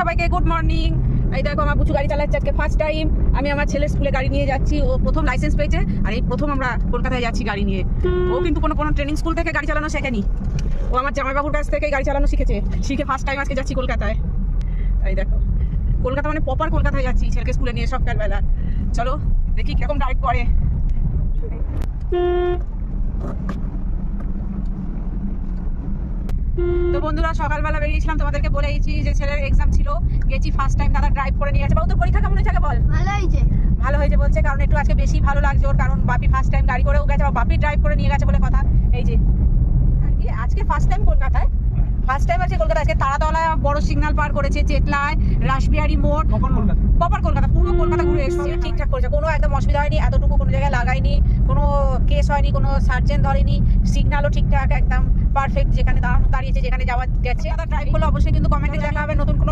সবাইকে good morning. এই দেখো আমার বুচু গাড়ি চালাচ্ছে আজকে ফার্স্ট টাইম। আমি আমার ছেলের স্কুলে গাড়ি নিয়ে যাচ্ছি, ও প্রথম লাইসেন্স পেয়েছে। আর এই প্রথম আমরা কলকাতায় যাচ্ছি গাড়ি নিয়ে। ও কিন্তু কোনো ট্রেনিং স্কুল থেকে গাড়ি চালানো শেখেনি, ও আমার জামাইবাবুর কাছ থেকে গাড়ি চালানো শিখেছে। শিখে ফার্স্ট টাইম আজকে যাচ্ছি কলকাতায়। এই দেখো কলকাতা মানে প্রপার কলকাতায় যাচ্ছি ছেলেকে স্কুলে নিয়ে সকালবেলা। চলো দেখি কিরকম ড্রাইভ করে। তো বন্ধুরা সকালবেলা বেরিয়েছিলাম, তোমাদেরকে বলেইছি যে ছেলের এক্সাম ছিল, গেছি ফার্স্ট টাইম দাদা ড্রাইভ করে নিয়ে গেছে। বাবু তোর পরীক্ষা কেমন হয়েছে বল? ভালো হয়েছে বলছে, কারণ একটু আজকে বেশি ভালো লাগছে ওর, কারণ বাপি ফার্স্ট টাইম গাড়ি করেও গেছে, বাপি ড্রাইভ করে নিয়ে গেছে বলে কথা। এই যে আর কি আজকে ফার্স্ট টাইম কলকাতায়, ফার্স্ট টাইম আছে কলকাতা। আজকে তারাতলা বড় সিগন্যাল পার করেছে, চেতলায়, রাসবিহারী মোড়, প্রপার কলকাতা, পুরো কলকাতা ঘুরে এসেছে। ঠিকঠাক করেছে, কোনো একদম অসুবিধা হয়নি, এতটুকু কোনো জায়গায় লাগায়নি, কোনো কেস হয়নি, কোনো সার্জেন ধরেনি, সিগন্যালও ঠিকঠাক একদম পারফেক্ট, যেখানে দাঁড়িয়েছে যেখানে যাওয়া গেছে। ড্রাইভ করলে অবশ্যই কিন্তু কমেন্টে দেখা হবে নতুন কোনো